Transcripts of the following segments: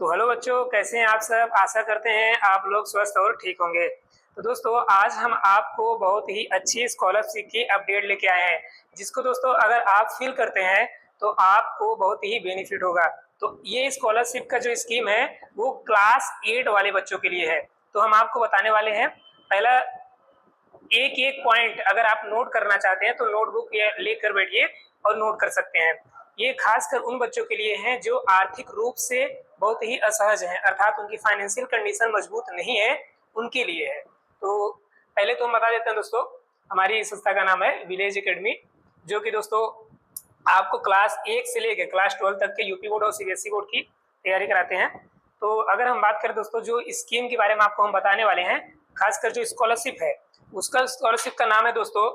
तो हेलो बच्चों, कैसे हैं आप सब। आशा करते हैं आप लोग स्वस्थ और ठीक होंगे। तो दोस्तों आज हम आपको बहुत ही अच्छी स्कॉलरशिप की अपडेट लेके आए हैं, जिसको दोस्तों अगर आप फिल करते हैं तो आपको बहुत ही बेनिफिट होगा। तो ये स्कॉलरशिप का जो स्कीम है वो क्लास 8 वाले बच्चों के लिए है। तो हम आपको बताने वाले हैं। पहला एक एक पॉइंट अगर आप नोट करना चाहते हैं तो नोटबुक लेकर बैठिए और नोट कर सकते हैं। ये खासकर उन बच्चों के लिए है जो आर्थिक रूप से बहुत ही असहज हैं, अर्थात उनकी फाइनेंशियल कंडीशन मजबूत नहीं है, उनके लिए है। तो पहले तो हम बता देते हैं दोस्तों, हमारी संस्था का नाम है विलेज एकेडमी, जो कि दोस्तों आपको क्लास 1 से लेकर क्लास 12 तक के यूपी बोर्ड और सीबीएसई बोर्ड की तैयारी कराते हैं। तो अगर हम बात करें दोस्तों, जो स्कीम के बारे में आपको हम बताने वाले हैं, खासकर जो स्कॉलरशिप है उसका स्कॉलरशिप का नाम है दोस्तों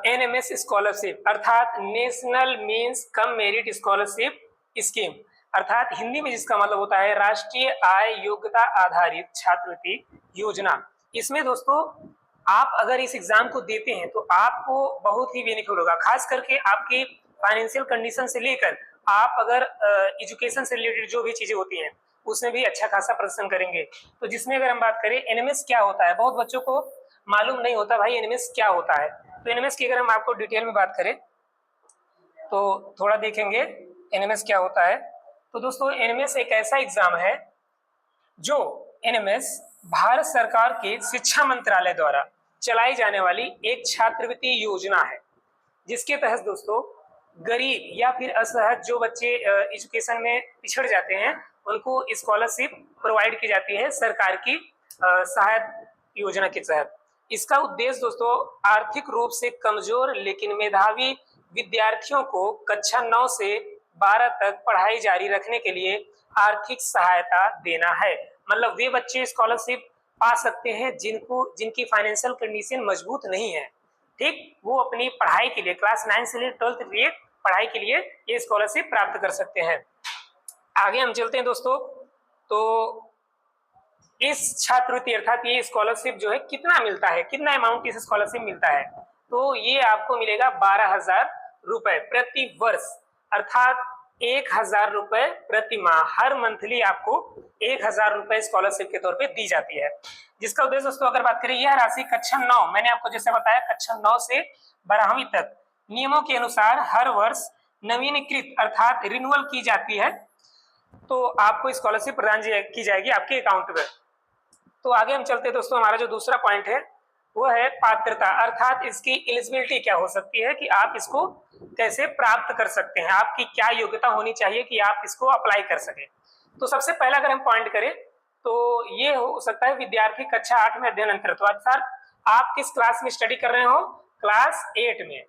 एनएमएस स्कॉलरशिप, अर्थात national means cum merit scholarship scheme, अर्थात हिंदी में जिसका मतलब होता है राष्ट्रीय आय योग्यता आधारित छात्रवृत्ति योजना। इसमें दोस्तों आप अगर इस एग्जाम को देते हैं तो आपको बहुत ही बेनिफिट होगा, खास करके आपकी फाइनेंशियल कंडीशन से लेकर आप अगर एजुकेशन से रिलेटेड जो भी चीजें होती हैं उसमें भी अच्छा खासा प्रदर्शन करेंगे। तो जिसमें अगर हम बात करें एनएमएस क्या होता है, बहुत बच्चों को मालूम नहीं होता भाई एनएमएस क्या होता है। तो एनएमएस की अगर हम आपको डिटेल में बात करें तो थोड़ा देखेंगे एनएमएस क्या होता है। तो दोस्तों एनएमएस एक ऐसा एग्जाम है जो एनएमएस भारत सरकार के शिक्षा मंत्रालय द्वारा चलाई जाने वाली एक छात्रवृत्ति योजना है, जिसके तहत दोस्तों गरीब या फिर असहज जो बच्चे एजुकेशन में पिछड़ जाते हैं उनको स्कॉलरशिप प्रोवाइड की जाती है सरकार की सहायता योजना के तहत। इसका उद्देश्य दोस्तों आर्थिक रूप से कमजोर लेकिन मेधावी विद्यार्थियों को कक्षा 9 से 12 तक पढ़ाई जारी रखने के लिए आर्थिक सहायता देना है। मतलब वे बच्चे स्कॉलरशिप पा सकते हैं जिनकी फाइनेंशियल कंडीशन मजबूत नहीं है, ठीक, वो अपनी पढ़ाई के लिए क्लास 9 से लेकर 12 तक पढ़ाई के लिए ये स्कॉलरशिप प्राप्त कर सकते हैं। आगे हम चलते हैं दोस्तों। तो इस छात्रवृत्ति अर्थात ये स्कॉलरशिप जो है कितना मिलता है, कितना अमाउंट इस स्कॉलरशिप मिलता है, तो ये आपको मिलेगा 12,000 रुपए प्रति वर्ष, अर्थात 1,000 रुपए प्रति माह। हर मंथली आपको 1,000 रुपए स्कॉलरशिप के तौर पे दी जाती है। जिसका उद्देश्य दोस्तों अगर बात करें, यह राशि कक्षा 9, मैंने आपको जैसे बताया कक्षा 9 से 12वीं तक नियमों के अनुसार हर वर्ष नवीनीकृत अर्थात रिन्यूअल की जाती है, तो आपको स्कॉलरशिप प्रदान की जाएगी आपके अकाउंट में। तो आगे हम चलते हैं दोस्तों, हमारा जो दूसरा पॉइंट है वो है पात्रता, अर्थात इसकी एलिजिबिलिटी क्या हो सकती है कि आप इसको कैसे प्राप्त कर सकते हैं, आपकी क्या योग्यता होनी चाहिए कि आप इसको अप्लाई कर सके। तो सबसे पहला अगर हम पॉइंट करें तो ये हो सकता है विद्यार्थी कक्षा 8 में अध्ययनरत हो, अर्थात आप किस क्लास में स्टडी कर रहे हो, क्लास 8 में,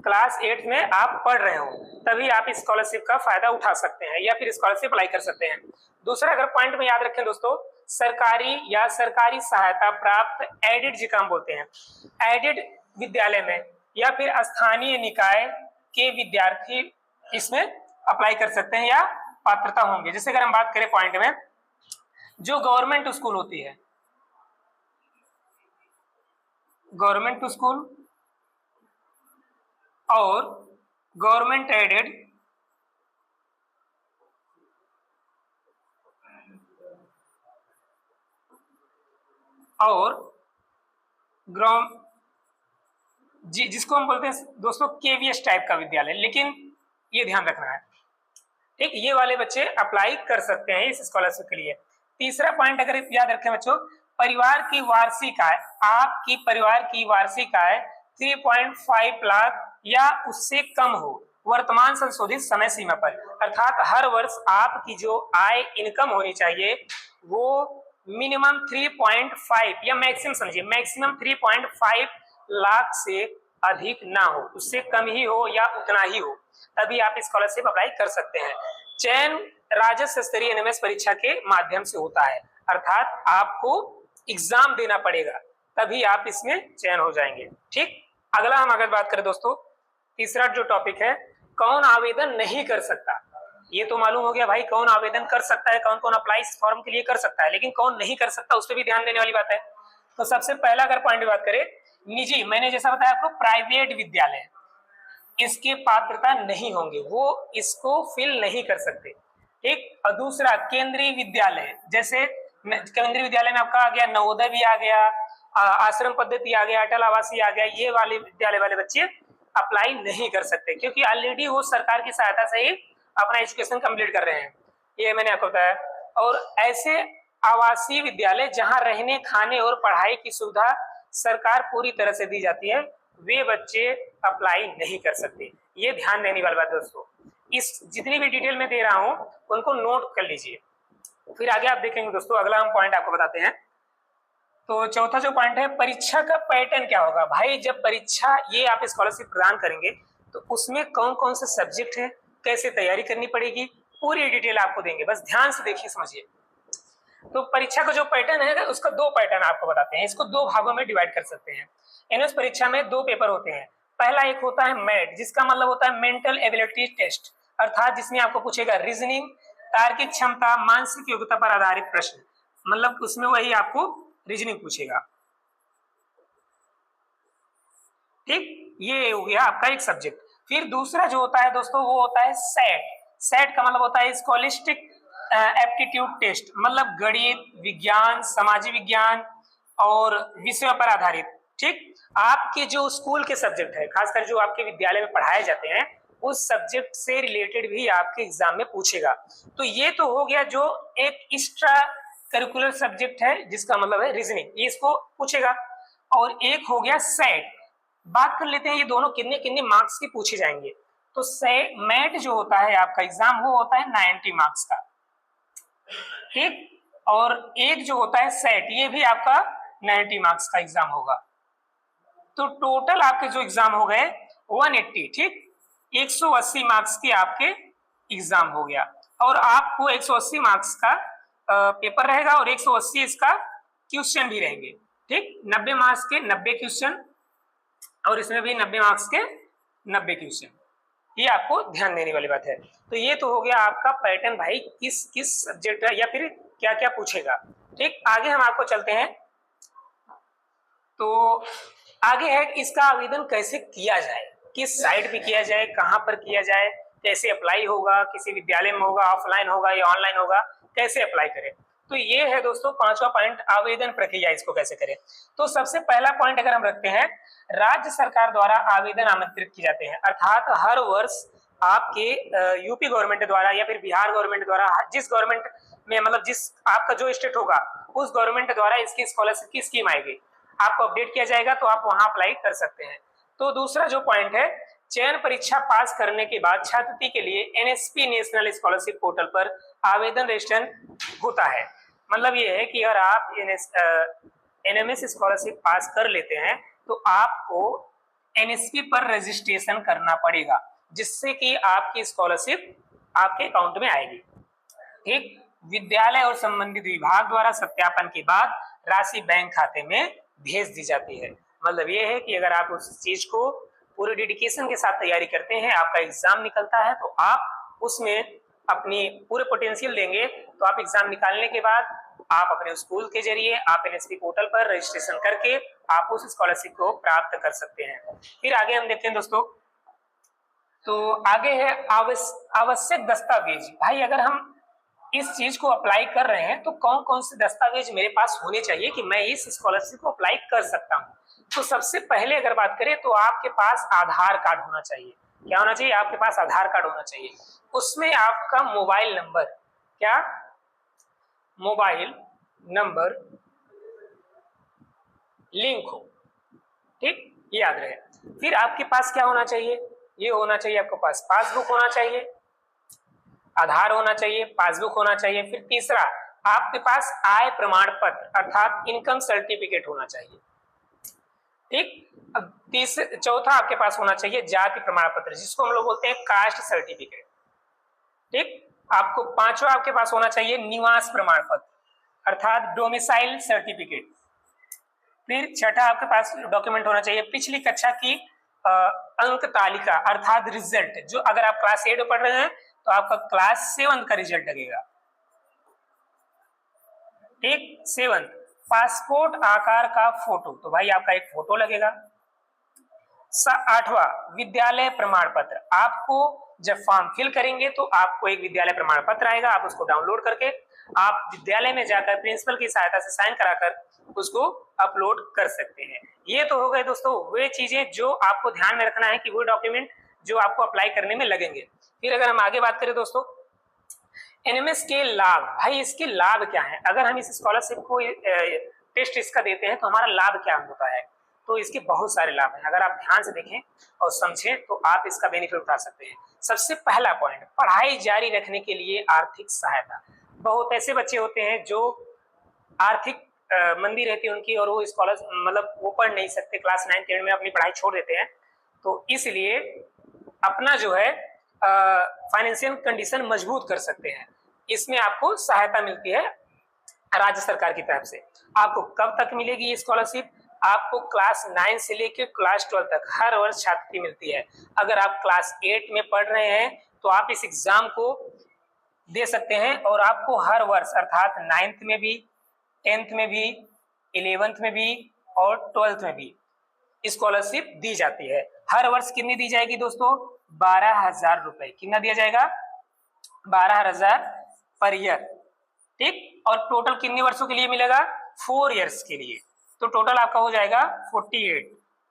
क्लास 8 में आप पढ़ रहे हो, तभी आप इस स्कॉलरशिप का फायदा उठा सकते हैं या फिर स्कॉलरशिप अप्लाई कर सकते हैं। दूसरा अगर पॉइंट में याद रखें दोस्तों, सरकारी या सरकारी सहायता प्राप्त एडेड जिकाम बोलते हैं, एडेड विद्यालय में या फिर स्थानीय निकाय के विद्यार्थी इसमें अप्लाई कर सकते हैं या पात्रता होंगे। जैसे अगर हम बात करें पॉइंट में, जो गवर्नमेंट स्कूल होती है, गवर्नमेंट स्कूल और गवर्नमेंट एडेड और जिसको हम बोलते हैं दोस्तों केवीएस टाइप का विद्यालय, लेकिन ये ध्यान रखना है, ठीक, ये वाले बच्चे अप्लाई कर सकते हैं इस स्कॉलरशिप के लिए। तीसरा पॉइंट अगर याद रखें बच्चों, परिवार की वार्षिक आय, आपकी परिवार की वार्षिक आय 3.5 लाख या उससे कम हो वर्तमान संशोधित समय सीमा पर, अर्थात हर वर्ष आपकी जो आय इनकम होनी चाहिए वो मिनिमम 3.5 या मैक्सिमम समझिए मैक्सिमम 3.5 लाख से अधिक ना हो, उससे कम ही हो या उतना ही हो, तभी आप स्कॉलरशिप अप्लाई कर सकते हैं। चयन राज्य स्तरीय एनएमएस परीक्षा के माध्यम से होता है, अर्थात आपको एग्जाम देना पड़ेगा तभी आप इसमें चयन हो जाएंगे, ठीक। अगला हम अगर बात करें दोस्तों, तीसरा जो टॉपिक है, कौन आवेदन नहीं कर सकता। ये तो मालूम हो गया भाई कौन आवेदन कर सकता है, कौन कौन अप्लाई इस फॉर्म के लिए कर सकता है, लेकिन कौन नहीं कर सकता उस पर भी ध्यान देने वाली बात है। तो सबसे पहला अगर पॉइंट बात करें, निजी, मैंने जैसा बताया आपको प्राइवेट विद्यालय, इसके पात्रता नहीं होंगे, वो इसको फिल नहीं कर सकते, ठीक। और दूसरा केंद्रीय विद्यालय, जैसे केंद्रीय विद्यालय में आपका आ गया नवोदय भी आ गया, आश्रम पद्धति आ गया, अटल आवासीय आ गया, ये वाले विद्यालय वाले बच्चे अप्लाई नहीं कर सकते क्योंकि ऑलरेडी वो सरकार की सहायता से ही अपना एजुकेशन कंप्लीट कर रहे हैं, ये मैंने आपको बताया। और ऐसे आवासीय विद्यालय जहां रहने खाने और पढ़ाई की सुविधा सरकार पूरी तरह से दी जाती है, वे बच्चे अप्लाई नहीं कर सकते। ये ध्यान देने वाली बात दोस्तों, इस जितनी भी डिटेल में दे रहा हूं उनको नोट कर लीजिए। फिर आगे आप देखेंगे दोस्तों, अगला हम पॉइंट आपको बताते हैं। तो चौथा जो पॉइंट है, परीक्षा का पैटर्न क्या होगा। भाई जब परीक्षा ये आप स्कॉलरशिप प्रदान करेंगे तो उसमें कौन कौन से सब्जेक्ट है, कैसे तैयारी करनी पड़ेगी, पूरी डिटेल आपको देंगे, बस ध्यान से देखिए समझिए। तो परीक्षा का जो पैटर्न है उसका दो पैटर्न आपको बताते हैं, इसको दो भागों में डिवाइड कर सकते हैं। एनएस परीक्षा में दो पेपर होते हैं। पहला एक होता है मैट, जिसका मतलब होता है मेंटल एबिलिटी टेस्ट, अर्थात जिसमें आपको पूछेगा रीजनिंग, तार्किक क्षमता, मानसिक योग्यता पर आधारित प्रश्न, मतलब उसमें वही आपको रीजनिंग पूछेगा। ठीक, ये हो गया आपका एक सब्जेक्ट। फिर दूसरा जो होता है दोस्तों वो होता है सेट। सेट का मतलब होता है स्कॉलिस्टिक एप्टीट्यूड टेस्ट, मतलब गणित, विज्ञान, सामाजिक विज्ञान और विषयों पर आधारित। ठीक, आपके जो स्कूल के सब्जेक्ट है, खासकर जो आपके विद्यालय में पढ़ाए जाते हैं, उस सब्जेक्ट से रिलेटेड भी आपके एग्जाम में पूछेगा। तो ये तो हो गया जो एक एक्स्ट्रा करिकुलर सब्जेक्ट है, जिसका मतलब है रीजनिंग, ये इसको पूछेगा। और एक हो गया सेट। बात कर लेते हैं ये दोनों कितने कितने मार्क्स के पूछे जाएंगे। तो मैट जो होता है आपका एग्जाम, वो होता है 90 मार्क्स का। ठीक, और एक जो होता है सेट, ये भी आपका 90 मार्क्स का एग्जाम होगा। तो टोटल आपके जो एग्जाम हो गए 180, ठीक, 180 मार्क्स के आपके एग्जाम हो गया। और आपको 180 मार्क्स का पेपर रहेगा और 180 इसका क्वेश्चन भी रहेंगे। ठीक, 90 मार्क्स के 90 क्वेश्चन और इसमें भी 90 मार्क्स के 90 क्वेश्चन, ये आपको ध्यान देने वाली बात है। तो ये तो हो गया आपका पैटर्न, भाई किस किस सब्जेक्ट या फिर क्या क्या पूछेगा। ठीक, आगे हम आपको चलते हैं। तो आगे है इसका आवेदन कैसे किया जाए, किस साइट पे किया जाए, कहां पर किया जाए, कैसे अप्लाई होगा, किसी विद्यालय में होगा, ऑफलाइन होगा या ऑनलाइन होगा, कैसे अप्लाई करें। तो ये है दोस्तों पांचवा पॉइंट, आवेदन प्रक्रिया, इसको कैसे करें। तो सबसे पहला पॉइंट अगर हम रखते हैं, राज्य सरकार द्वारा आवेदन आमंत्रित किए जाते हैं, अर्थात हर वर्ष आपके यूपी गवर्नमेंट द्वारा या फिर बिहार गवर्नमेंट द्वारा, जिस गवर्नमेंट में मतलब जिस आपका जो स्टेट होगा उस गवर्नमेंट द्वारा इसकी स्कॉलरशिप की स्कीम आएगी, आपको अपडेट किया जाएगा, तो आप वहां अप्लाई कर सकते हैं। तो दूसरा जो पॉइंट है, चयन परीक्षा पास करने के बाद छात्रवृत्ति के लिए एनएसपी नेशनल स्कॉलरशिप पोर्टल पर आवेदन रजिस्ट्रेशन होता है। मतलब ये है कि अगर आप एनएमएस स्कॉलरशिप पास कर लेते हैं तो आपको एनएसपी पर रजिस्ट्रेशन करना पड़ेगा, जिससे कि आपकी स्कॉलरशिप आपके अकाउंट में आएगी। ठीक, विद्यालय और संबंधित विभाग द्वारा सत्यापन के बाद राशि बैंक खाते में भेज दी जाती है। मतलब ये है कि अगर आप उस चीज को पूरे डेडिकेशन के साथ तैयारी करते हैं, आपका एग्जाम निकलता है, तो आप उसमें अपनी पूरे पोटेंशियल देंगे, तो आप एग्जाम निकालने के बाद आप अपने स्कूल के जरिए आप एनएसपी पोर्टल पर रजिस्ट्रेशन करके आप उस स्कॉलरशिप को प्राप्त कर सकते हैं। फिर आगे हम देखते हैं दोस्तों, तो आगे है आवश्यक दस्तावेज। भाई अगर हम इस चीज को अप्लाई कर रहे हैं तो कौन कौन से दस्तावेज मेरे पास होने चाहिए कि मैं इस स्कॉलरशिप को अप्लाई कर सकता हूं। तो सबसे पहले अगर बात करें तो आपके पास आधार कार्ड होना चाहिए। क्या होना चाहिए, आपके पास आधार कार्ड होना चाहिए। उसमें आपका मोबाइल नंबर, क्या मोबाइल नंबर लिंक हो। ठीक, ये याद रहे। फिर आपके पास क्या होना चाहिए, ये होना चाहिए आपके पास पासबुक होना चाहिए, आधार होना चाहिए, पासबुक होना चाहिए। फिर तीसरा, आपके पास आय प्रमाण पत्र अर्थात इनकम सर्टिफिकेट होना चाहिए। ठीक, अब चौथा आपके पास होना चाहिए जाति प्रमाण पत्र, जिसको हम लोग बोलते हैं कास्ट सर्टिफिकेट। ठीक, आपको पांचवा आपके पास होना चाहिए निवास प्रमाण पत्र अर्थात डोमिसाइल सर्टिफिकेट। फिर छठा आपके पास डॉक्यूमेंट होना चाहिए पिछली कक्षा की अंक तालिका अर्थात रिजल्ट, जो अगर आप क्लास 8 में पढ़ रहे हैं तो आपका क्लास 7 का रिजल्ट लगेगा। ठीक, 7 पासपोर्ट आकार का फोटो, तो भाई आपका एक फोटो लगेगा। 8वां, विद्यालय प्रमाण पत्र। आपको जब फॉर्म फिल करेंगे तो आपको एक विद्यालय प्रमाण पत्र आएगा, आप उसको डाउनलोड करके आप विद्यालय में जाकर प्रिंसिपल की सहायता से साइन कराकर उसको अपलोड कर सकते हैं। ये तो हो गए दोस्तों वे चीजें जो आपको ध्यान में रखना है कि वो डॉक्यूमेंट जो आपको अप्लाई करने में लगेंगे। फिर अगर हम आगे बात करें दोस्तों एनएमएस के लाभ, भाई इसके लाभ क्या है? अगर हम इस स्कॉलरशिप को टेस्ट इसका देते हैं तो हमारा लाभ क्या होता है? तो इसके बहुत सारे लाभ हैं, अगर आप ध्यान से देखें और समझें तो आप इसका बेनिफिट उठा सकते हैं। सबसे पहला पॉइंट, पढ़ाई जारी रखने के लिए आर्थिक सहायता। बहुत ऐसे बच्चे होते हैं जो आर्थिक मंदी रहती है उनकी और वो स्कॉलर मतलब वो पढ़ नहीं सकते, क्लास 9 10 में अपनी पढ़ाई छोड़ देते हैं, तो इसलिए अपना जो है फाइनेंशियल कंडीशन मजबूत कर सकते हैं। इसमें आपको सहायता मिलती है राज्य सरकार की तरफ से। आपको कब तक मिलेगी ये स्कॉलरशिप? आपको क्लास 9 से लेकर क्लास 12 तक हर वर्ष छात्रवृत्ति मिलती है। अगर आप क्लास 8 में पढ़ रहे हैं तो आप इस एग्जाम को दे सकते हैं और आपको हर वर्ष अर्थात 9th में भी, 10th में भी, 11th में भी और 12th में भी स्कॉलरशिप दी जाती है। हर वर्ष कितनी दी जाएगी दोस्तों? 12,000 रुपए। कितना दिया जाएगा? 12,000 पर ईयर, ठीक। और टोटल कितने वर्षों के लिए मिलेगा? 4 इयर्स के लिए। तो टोटल आपका हो जाएगा 48,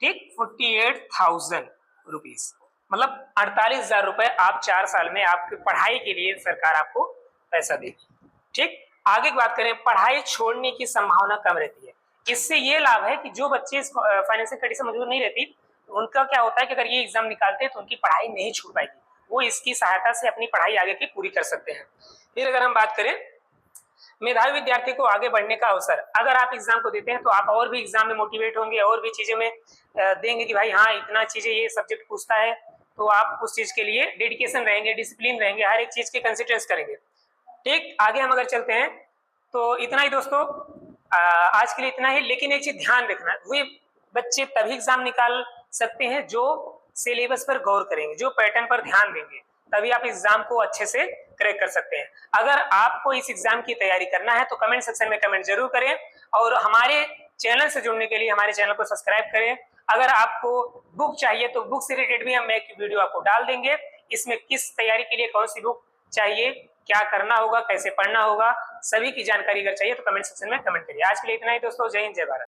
ठीक, 48,000 रुपीज, मतलब 48,000 रुपए आप 4 साल में आपकी पढ़ाई के लिए सरकार आपको पैसा देगी, ठीक। आगे की बात करें, पढ़ाई छोड़ने की संभावना कम रहती है। इससे ये लाभ है कि जो बच्चे फाइनेंशियल कंडीशन मजबूत नहीं रहती उनका क्या होता है कि अगर ये एग्जाम निकालते हैं तो उनकी पढ़ाई नहीं छूट पाएगी, वो इसकी सहायता से अपनी पढ़ाई आगे की पूरी कर सकते हैं। फिर अगर हम बात करें मेधावी विद्यार्थी को आगे बढ़ने का अवसर, अगर आप एग्जाम को देते हैं तो आप और भी एग्जाम में मोटिवेट होंगे और भी चीजें में देंगे कि भाई हाँ इतना चीजें ये सब्जेक्ट पूछता है, तो आप उस चीज के लिए डेडिकेशन रहेंगे, डिसिप्लिन रहेंगे, हर एक चीज के कंसिडरेंस करेंगे, ठीक। आगे हम अगर चलते हैं तो इतना ही दोस्तों, आज के लिए इतना ही। लेकिन एक चीज ध्यान रखना, वे बच्चे तभी एग्जाम निकाल सकते हैं जो सिलेबस पर गौर करेंगे, जो पैटर्न पर ध्यान देंगे, तभी आप एग्जाम को अच्छे से क्रैक कर सकते हैं। अगर आपको इस एग्जाम की तैयारी करना है तो कमेंट सेक्शन में कमेंट जरूर करें और हमारे चैनल से जुड़ने के लिए हमारे चैनल को सब्सक्राइब करें। अगर आपको बुक चाहिए तो बुक से रिलेटेड भी हम एक वीडियो आपको डाल देंगे, इसमें किस तैयारी के लिए कौन सी बुक चाहिए, क्या करना होगा, कैसे पढ़ना होगा, सभी की जानकारी अगर चाहिए तो कमेंट सेक्शन में कमेंट करिए। आज के लिए इतना ही दोस्तों, जय हिंद जय भारत।